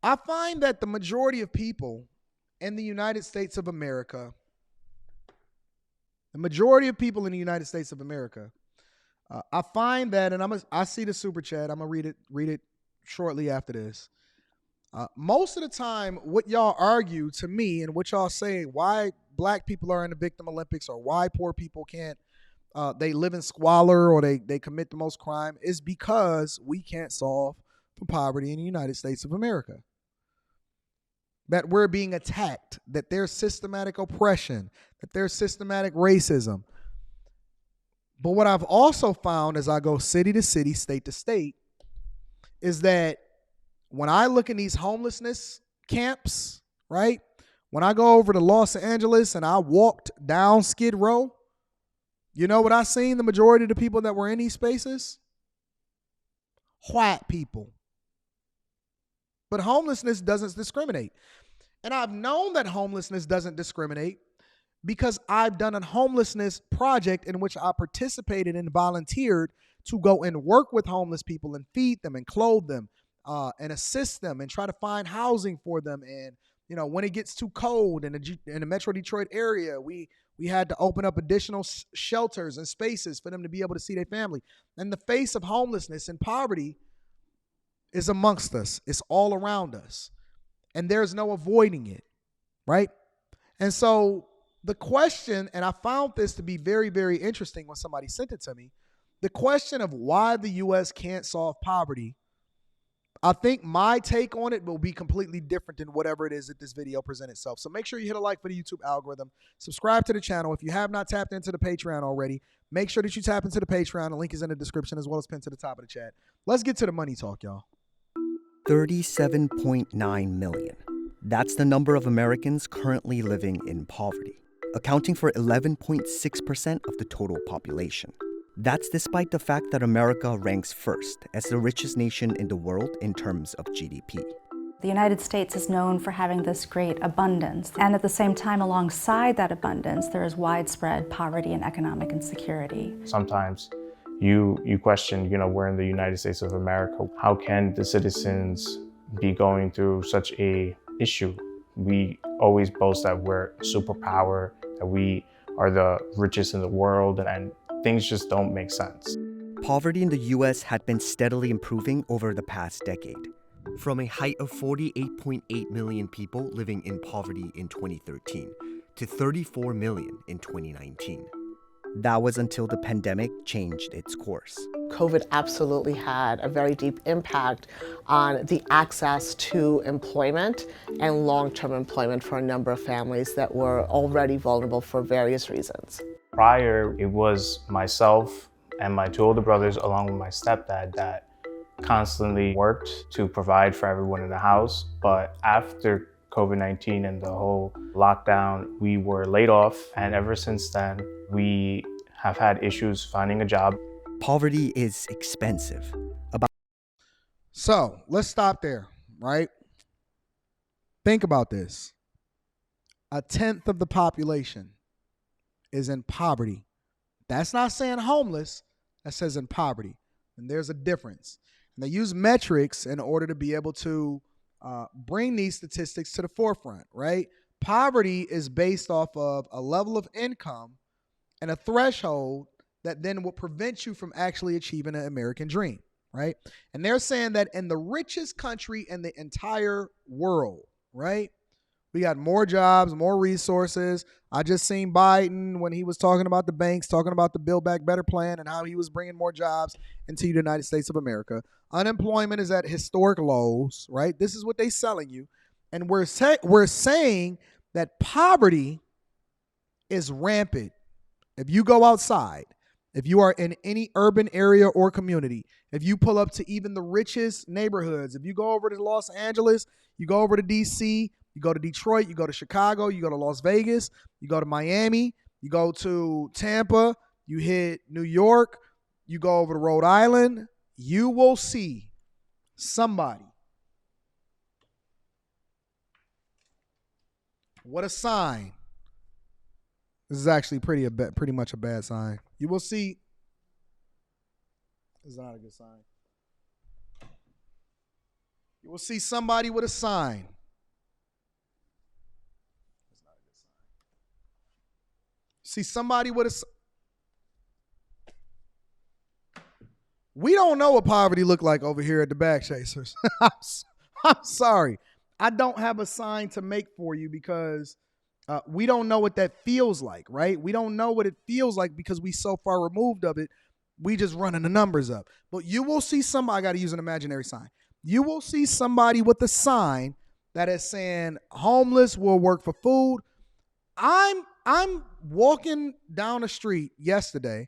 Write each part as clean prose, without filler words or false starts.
I find that the majority of people in the United States of America, I find that, and I see the super chat. I'm gonna read it shortly after this. Most of the time, what y'all argue to me and what y'all say why black people are in the victim Olympics or why poor people can't, they live in squalor or they commit the most crime is because we can't solve for poverty in the United States of America. That we're being attacked, that there's systematic oppression, that there's systematic racism. But what I've also found as I go city to city, state to state, is that when I look in these homelessness camps, right? When I go over to Los Angeles and I walked down Skid Row, you know what I seen the majority of the people that were in these spaces? White people. But homelessness doesn't discriminate. And I've known that homelessness doesn't discriminate because I've done a homelessness project in which I participated and volunteered to go and work with homeless people and feed them and clothe them and assist them and try to find housing for them. And, you know, when it gets too cold in the Metro Detroit area, we had to open up additional shelters and spaces for them to be able to see their family. And the face of homelessness and poverty is amongst us. It's all around us. And there's no avoiding it, right? And so the question, and I found this to be very, very interesting when somebody sent it to me, the question of why the U.S. can't solve poverty, I think my take on it will be completely different than whatever it is that this video presents itself. So make sure you hit a like for the YouTube algorithm. Subscribe to the channel. If you have not tapped into the Patreon already, make sure that you tap into the Patreon. The link is in the description as well as pinned to the top of the chat. Let's get to the money talk, y'all. 37.9 million. That's the number of Americans currently living in poverty, accounting for 11.6% of the total population. That's despite the fact that America ranks first as the richest nation in the world in terms of GDP. The United States is known for having this great abundance, and at the same time, alongside that abundance, there is widespread poverty and economic insecurity. Sometimes you question, we're in the United States of America. How can the citizens be going through such a issue? We always boast that we're a superpower, that we are the richest in the world, and things just don't make sense. Poverty in the U.S. had been steadily improving over the past decade, from a height of 48.8 million people living in poverty in 2013 to 34 million in 2019. That was until the pandemic changed its course. COVID absolutely had a very deep impact on the access to employment and long-term employment for a number of families that were already vulnerable for various reasons. Prior, it was myself and my two older brothers, along with my stepdad, that constantly worked to provide for everyone in the house. But after COVID-19 and the whole lockdown, we were laid off. And ever since then, we have had issues finding a job. Poverty is expensive. So let's stop there, right? Think about this. 1/10 of the population is in poverty. That's not saying homeless, that says in poverty. And there's a difference. And they use metrics in order to be able to bring these statistics to the forefront, right? Poverty is based off of a level of income and a threshold that then will prevent you from actually achieving an American dream, right? And they're saying that in the richest country in the entire world, right? We got more jobs, more resources. I just seen Biden when he was talking about the banks, talking about the Build Back Better plan and how he was bringing more jobs into the United States of America. Unemployment is at historic lows, right? This is what they're selling you. And we're saying that poverty is rampant. If you go outside, if you are in any urban area or community, if you pull up to even the richest neighborhoods, if you go over to Los Angeles, you go over to DC, you go to Detroit, you go to Chicago, you go to Las Vegas, you go to Miami, you go to Tampa, you hit New York, you go over to Rhode Island, you will see somebody. What a sign. This is actually pretty much a bad sign. You will see. This is not a good sign. You will see somebody with a sign. See somebody with a. We don't know what poverty look like over here at the Bag Chasers. I'm sorry. I don't have a sign to make for you because we don't know what that feels like, right? We don't know what it feels like because we so far removed of it. We just running the numbers up. But you will see somebody, I got to use an imaginary sign. You will see somebody with a sign that is saying homeless will work for food. I'm walking down the street yesterday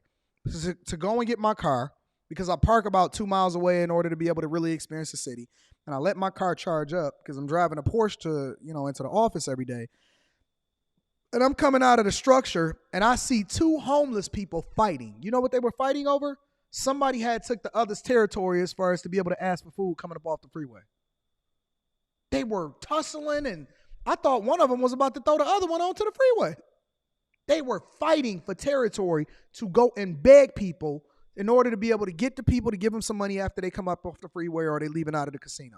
to go and get my car because I park about 2 miles away in order to be able to really experience the city. And I let my car charge up because I'm driving a Porsche to, into the office every day. And I'm coming out of the structure and I see two homeless people fighting. You know what they were fighting over? Somebody had took the other's territory as far as to be able to ask for food coming up off the freeway. They were tussling and I thought one of them was about to throw the other one onto the freeway. They were fighting for territory to go and beg people in order to be able to get the people to give them some money after they come up off the freeway or they leaving out of the casino.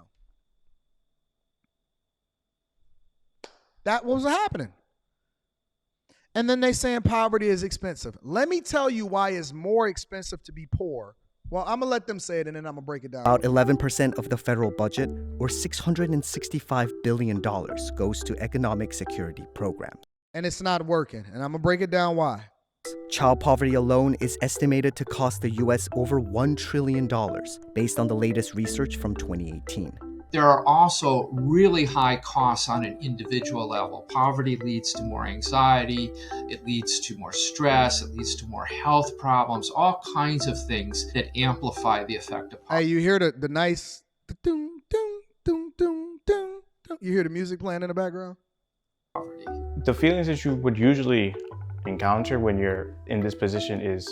That was happening. And then they saying poverty is expensive. Let me tell you why it's more expensive to be poor. Well, I'm going to let them say it and then I'm going to break it down. About 11% of the federal budget, or $665 billion, goes to economic security programs. And it's not working. And I'm going to break it down why. Child poverty alone is estimated to cost the U.S. over $1 trillion, based on the latest research from 2018. There are also really high costs on an individual level. Poverty leads to more anxiety, it leads to more stress, it leads to more health problems, all kinds of things that amplify the effect of poverty. Hey, you hear the nice doom, doom, doom, doom, doom, doom. You hear the music playing in the background? Poverty. The feelings that you would usually encounter when you're in this position is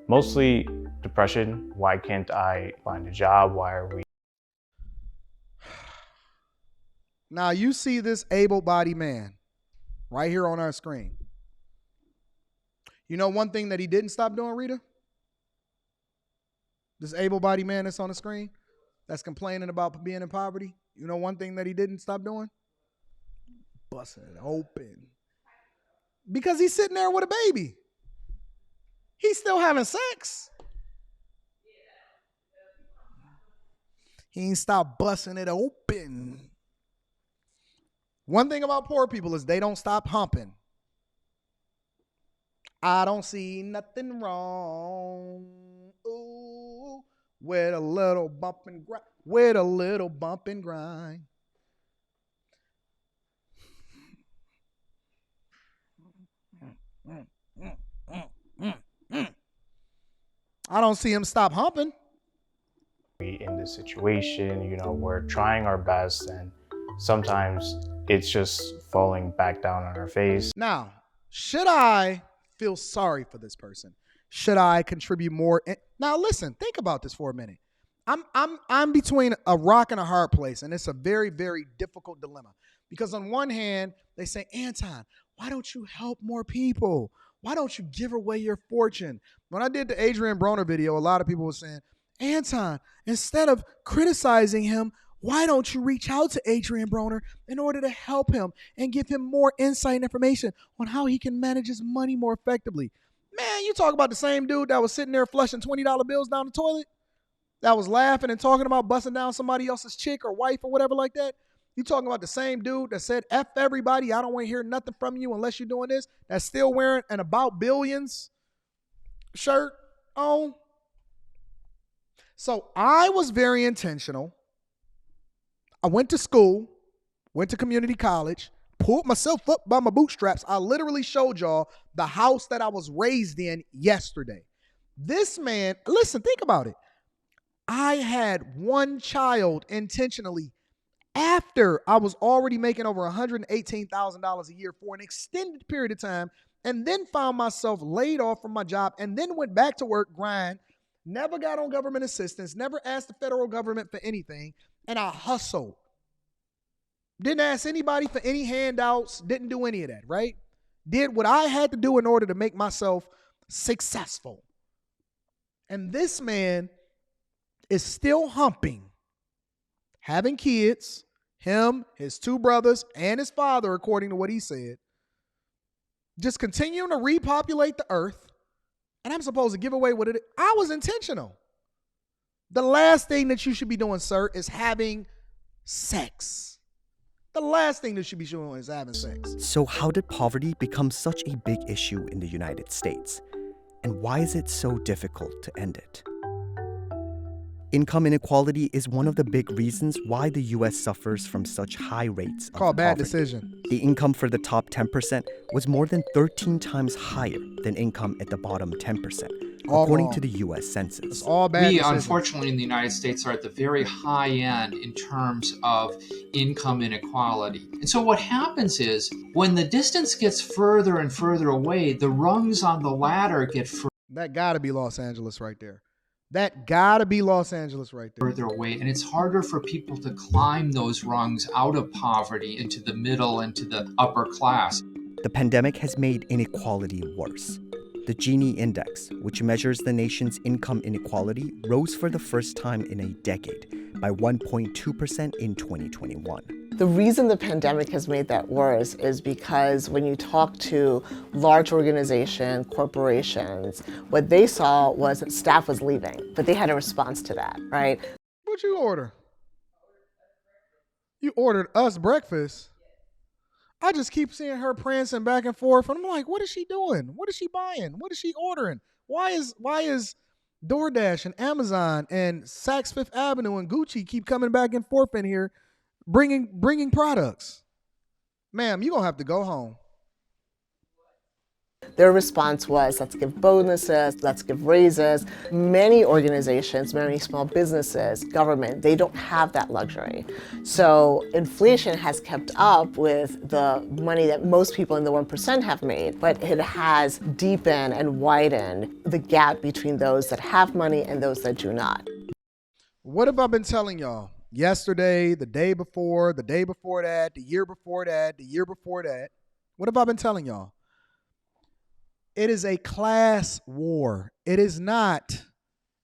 mostly depression. Why can't I find a job? Why are we? Now you see this able-bodied man right here on our screen. You know one thing that he didn't stop doing, Rita? This able-bodied man that's on the screen that's complaining about being in poverty. You know one thing that he didn't stop doing? Busting it open. Because he's sitting there with a baby. He's still having sex. He ain't stopped busting it open. One thing about poor people is they don't stop humping. I don't see nothing wrong. Ooh, with a little bump and grind. With a little bump and grind. I don't see him stop humping. In this situation, we're trying our best and sometimes it's just falling back down on our face. Now, should I feel sorry for this person? Should I contribute more? Now, listen, think about this for a minute. I'm between a rock and a hard place, and it's a very, very difficult dilemma. Because on one hand, they say, Anton, why don't you help more people? Why don't you give away your fortune? When I did the Adrian Broner video, a lot of people were saying, Anton, instead of criticizing him, why don't you reach out to Adrian Broner in order to help him and give him more insight and information on how he can manage his money more effectively? Man, you talk about the same dude that was sitting there flushing $20 bills down the toilet, that was laughing and talking about busting down somebody else's chick or wife or whatever like that. You talking about the same dude that said, F everybody, I don't want to hear nothing from you unless you're doing this, that's still wearing an About Billions shirt on. So I was very intentional. I went to school, went to community college, pulled myself up by my bootstraps. I literally showed y'all the house that I was raised in yesterday. This man, listen, think about it. I had one child intentionally after I was already making over $118,000 a year for an extended period of time, and then found myself laid off from my job and then went back to work, grind, never got on government assistance, never asked the federal government for anything. And I hustled. Didn't ask anybody for any handouts. Didn't do any of that, right? Did what I had to do in order to make myself successful. And this man is still humping, having kids, him, his two brothers, and his father, according to what he said, just continuing to repopulate the earth, and I'm supposed to give away what it is. I was intentional. The last thing that you should be doing, sir, is having sex. The last thing that you should be doing is having sex. So how did poverty become such a big issue in the United States? And why is it so difficult to end it? Income inequality is one of the big reasons why the U.S. suffers from such high rates of Called bad poverty. decision. The income for the top 10% was more than 13 times higher than income at the bottom 10%, All according wrong. to the U.S. It's Census. all bad We, decisions. unfortunately, in the United States are at the very high end in terms of income inequality. And so what happens is when the distance gets further and further away, the rungs on the ladder get That gotta be Los Angeles right there. That gotta be Los Angeles right there. further away, and it's harder for people to climb those rungs out of poverty into the middle and to the upper class. The pandemic has made inequality worse. The Gini Index, which measures the nation's income inequality, rose for the first time in a decade by 1.2% in 2021. The reason the pandemic has made that worse is because when you talk to large organizations, corporations, what they saw was that staff was leaving, but they had a response to that, right? What'd you order? You ordered us breakfast. I just keep seeing her prancing back and forth, and I'm like, what is she doing? What is she buying? What is she ordering? Why is DoorDash and Amazon and Saks Fifth Avenue and Gucci keep coming back and forth in here, bringing products? Ma'am, you're gonna have to go home. Their response was, let's give bonuses, let's give raises. Many organizations, many small businesses, government, they don't have that luxury. So inflation has kept up with the money that most people in the 1% have made, but it has deepened and widened the gap between those that have money and those that do not. What have I been telling y'all? Yesterday, the day before that, the year before that, the year before that. What have I been telling y'all? It is a class war. It is not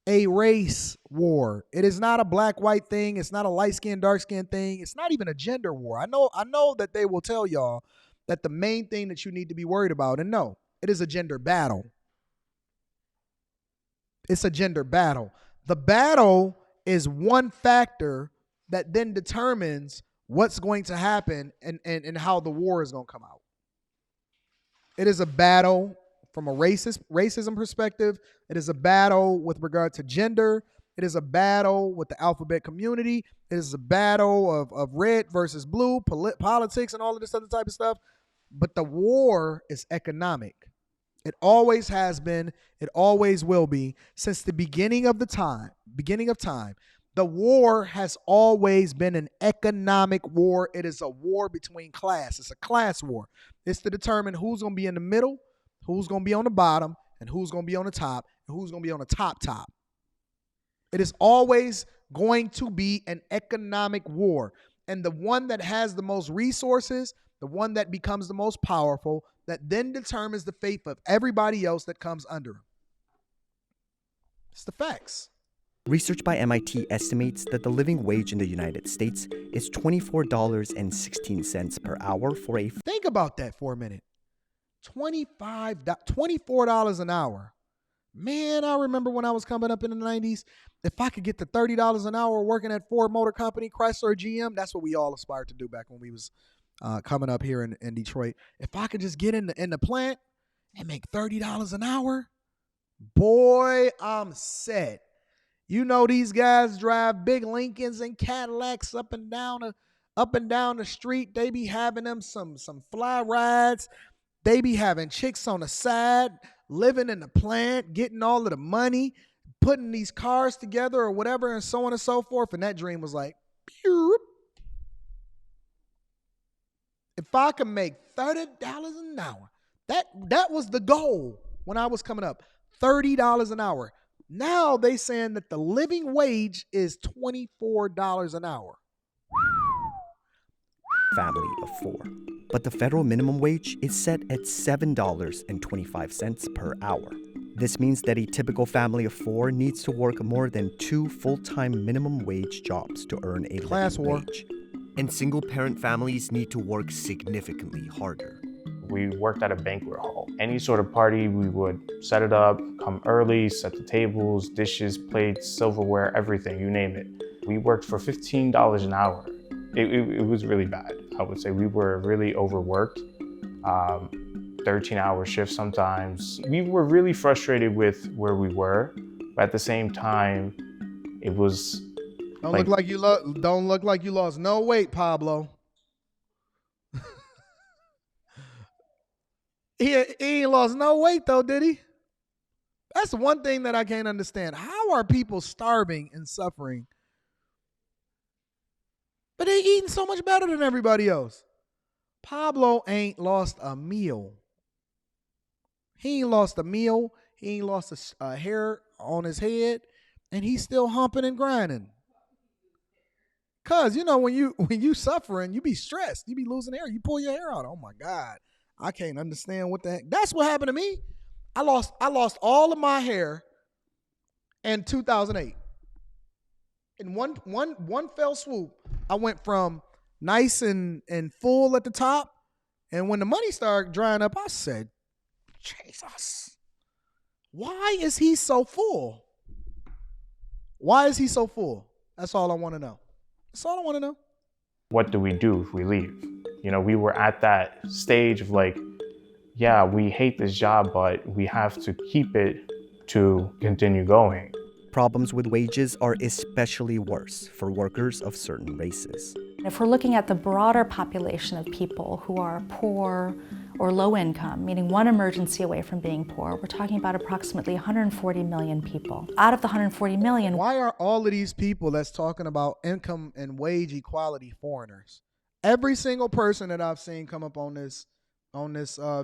a race war. It is not a black-white thing. It's not a light-skin, dark-skin thing. It's not even a gender war. I know that they will tell y'all that the main thing that you need to be worried about, and no, it is a gender battle. It's a gender battle. The battle is one factor that then determines what's going to happen and how the war is going to come out. It is a battle from a racism perspective. It is a battle with regard to gender. It is a battle with the alphabet community. It is a battle of red versus blue, politics and all of this other type of stuff. But the war is economic. It always has been. It always will be. Since the beginning of time. The war has always been an economic war. It is a war between class. It's a class war. It's to determine who's going to be in the middle, who's going to be on the bottom, and who's going to be on the top, and who's going to be on the top. It is always going to be an economic war. And the one that has the most resources, the one that becomes the most powerful, that then determines the fate of everybody else that comes under him. It's the facts. Research by MIT estimates that the living wage in the United States is $24.16 per hour for a... Think about that for a minute. $24 an hour. Man, I remember when I was coming up in the 90s, if I could get to $30 an hour working at Ford Motor Company, Chrysler, or GM, that's what we all aspired to do back when we was coming up here in Detroit. If I could just get in the plant and make $30 an hour, boy, I'm set. You know, these guys drive big Lincolns and Cadillacs up and down the street. They be having them some fly rides. They be having chicks on the side, living in the plant, getting all of the money, putting these cars together or whatever, and so on and so forth. And that dream was like, pew. If I could make $30 an hour, that was the goal when I was coming up, $30 an hour. Now they saying that the living wage is $24 an hour. family of 4. But the federal minimum wage is set at $7.25 per hour. This means that a typical family of 4 needs to work more than 2 full-time minimum wage jobs to earn a Class living war. wage. And single-parent families need to work significantly harder. We worked at a banquet hall. Any sort of party, we would set it up, come early, set the tables, dishes, plates, silverware, everything, you name it. We worked for $15 an hour. It was really bad. I would say we were really overworked. 13-hour shifts sometimes. We were really frustrated with where we were, but at the same time, it was Don't look like you lost no weight, Pablo. He ain't lost no weight though, did he? That's the one thing that I can't understand. How are people starving and suffering, but they eating so much better than everybody else? Pablo ain't lost a meal. He ain't lost a meal. He ain't lost a hair on his head, and he's still humping and grinding. Cause you know when you suffering, you be stressed. You be losing hair. You pull your hair out. Oh my God, I can't understand what the heck. That's what happened to me. I lost all of my hair in 2008. In one fell swoop, I went from nice and full at the top, and when the money started drying up, I said, Jesus, why is he so full? Why is he so full? That's all I want to know. That's all I want to know. what do we do if we leave? You know, we were at that stage of like, yeah, we hate this job, but we have to keep it to continue going. Problems with wages are especially worse for workers of certain races. If we're looking at the broader population of people who are poor or low income, meaning one emergency away from being poor, we're talking about approximately 140 million people. Out of the 140 million, Why are all of these people that's talking about income and wage equality foreigners? Every single person that I've seen come up on this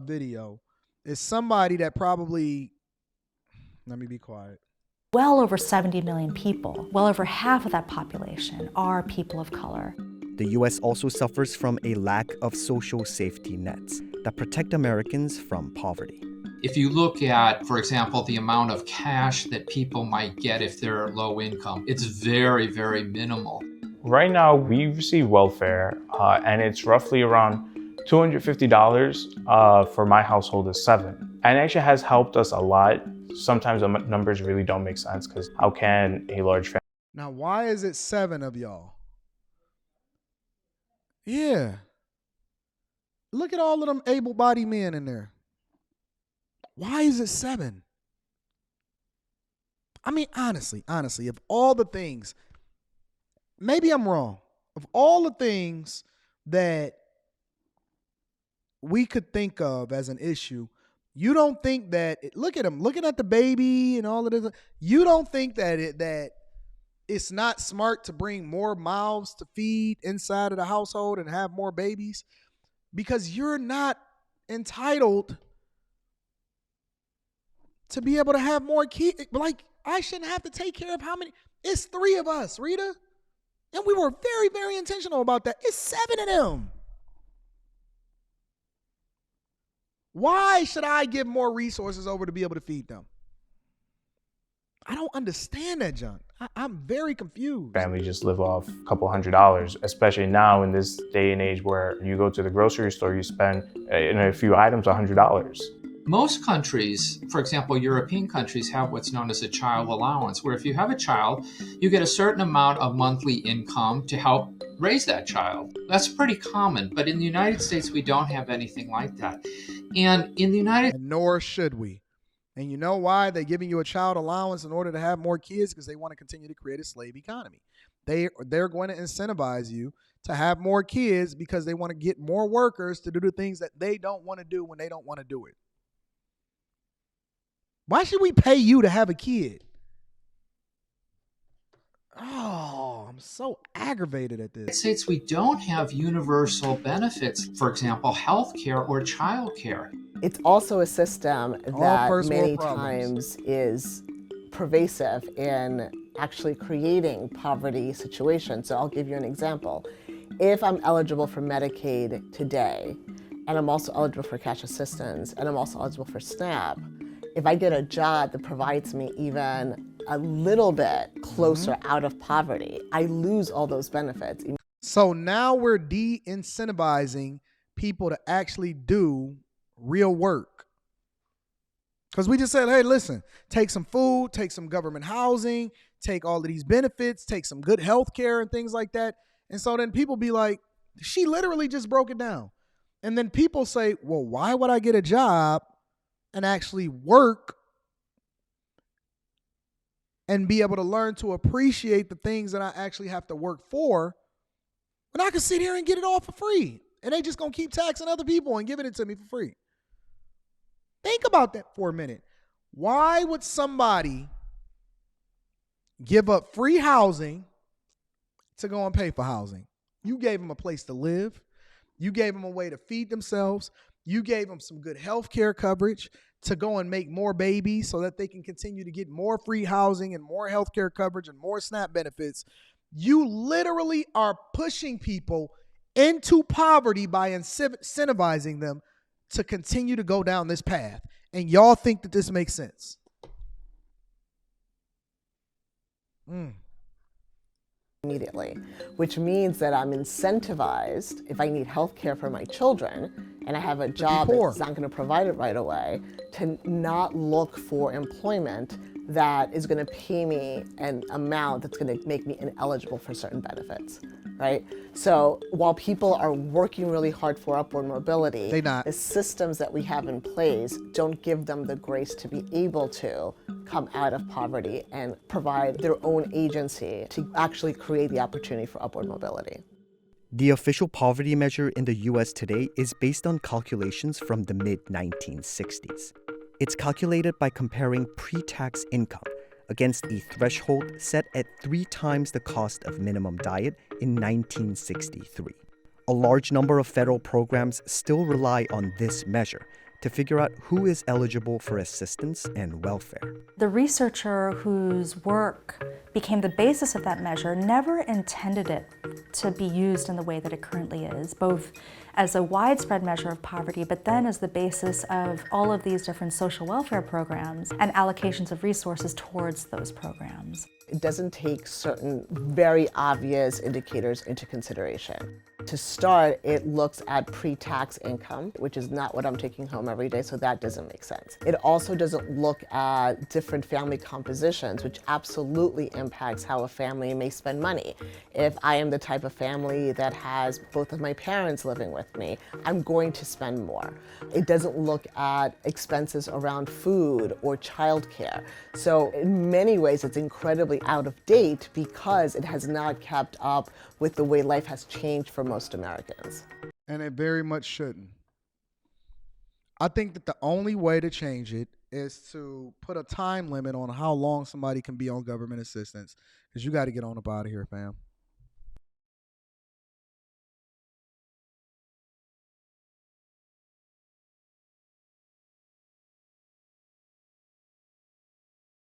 video is somebody that probably, let me be quiet. well over 70 million people, well over half of that population are people of color. The U.S. also suffers from a lack of social safety nets that protect Americans from poverty. If you look at, for example, the amount of cash that people might get if they're low income, it's very, very minimal. Right now, we receive welfare, and it's roughly around $250 for my household is 7. And it actually has helped us a lot. Sometimes the numbers really don't make sense because how can a large family? Now, why is it 7 of y'all? Yeah. Look at all of them able-bodied men in there. Why is it 7? I mean, honestly, of all the things, maybe I'm wrong. Of all the things that we could think of as an issue, you don't think that, look at him, looking at the baby and all of this, you don't think that it's not smart to bring more mouths to feed inside of the household and have more babies? Because you're not entitled to be able to have more kids. Like, I shouldn't have to take care of how many? It's 3 of us, Rita. And we were very, very intentional about that. It's 7 of them. Why should I give more resources over to be able to feed them? I don't understand that, John. I'm very confused. Families just live off a couple $100s, especially now in this day and age where you go to the grocery store, you spend in a few items $100. Most countries, for example, European countries, have what's known as a child allowance, where if you have a child, you get a certain amount of monthly income to help raise that child. That's pretty common, but in the United States, we don't have anything like that. And in the And nor should we. And you know why? They're giving you a child allowance in order to have more kids, because they want to continue to create a slave economy. They're going to incentivize you to have more kids because they want to get more workers to do the things that they don't want to do when they don't want to do it. Why should we pay you to have a kid? Oh, I'm so aggravated at United this. States, we don't have universal benefits, for example, health care or child care. It's also a system All that first world many problems. times is pervasive in actually creating poverty situations. So I'll give you an example. If I'm eligible for Medicaid today, and I'm also eligible for cash assistance, and I'm also eligible for SNAP, If I get a job that provides me even a little bit closer out of poverty, I lose all those benefits. So now we're de-incentivizing people to actually do real work. Because we just said, hey, listen, take some food, take some government housing, take all of these benefits, take some good health care and things like that. And so then people be like, she literally just broke it down. And then people say, well, why would I get a job and actually work and be able to learn to appreciate the things that I actually have to work for when I can sit here and get it all for free? And they just going to keep taxing other people and giving it to me for free. Think about that for a minute. Why would somebody give up free housing to go and pay for housing? You gave them a place to live. You gave them a way to feed themselves. You gave them some good health care coverage to go and make more babies so that they can continue to get more free housing and more health care coverage and more SNAP benefits. You literally are pushing people into poverty by incentivizing them to continue to go down this path. And y'all think that this makes sense. Immediately, which means that I'm incentivized if I need health care for my children and I have a job that's not going to provide it right away, to not look for employment that is going to pay me an amount that's going to make me ineligible for certain benefits, right? So while people are working really hard for upward mobility, the systems that we have in place don't give them the grace to be able to come out of poverty and provide their own agency to actually create the opportunity for upward mobility. The official poverty measure in the US today is based on calculations from the mid-1960s. It's calculated by comparing pre-tax income against a threshold set at 3 times the cost of minimum diet in 1963. A large number of federal programs still rely on this measure to figure out who is eligible for assistance and welfare. The researcher whose work became the basis of that measure never intended it to be used in the way that it currently is, both as a widespread measure of poverty, but then as the basis of all of these different social welfare programs and allocations of resources towards those programs. It doesn't take certain very obvious indicators into consideration. To start, it looks at pre-tax income, which is not what I'm taking home every day, so that doesn't make sense. It also doesn't look at different family compositions, which absolutely impacts how a family may spend money. If I am the type of family that has both of my parents living with me, I'm going to spend more. It doesn't look at expenses around food or childcare. So in many ways, it's incredibly out of date because it has not kept up with the way life has changed for most Americans. And it very much shouldn't. I think that the only way to change it is to put a time limit on how long somebody can be on government assistance, because you got to get on up out of here, fam.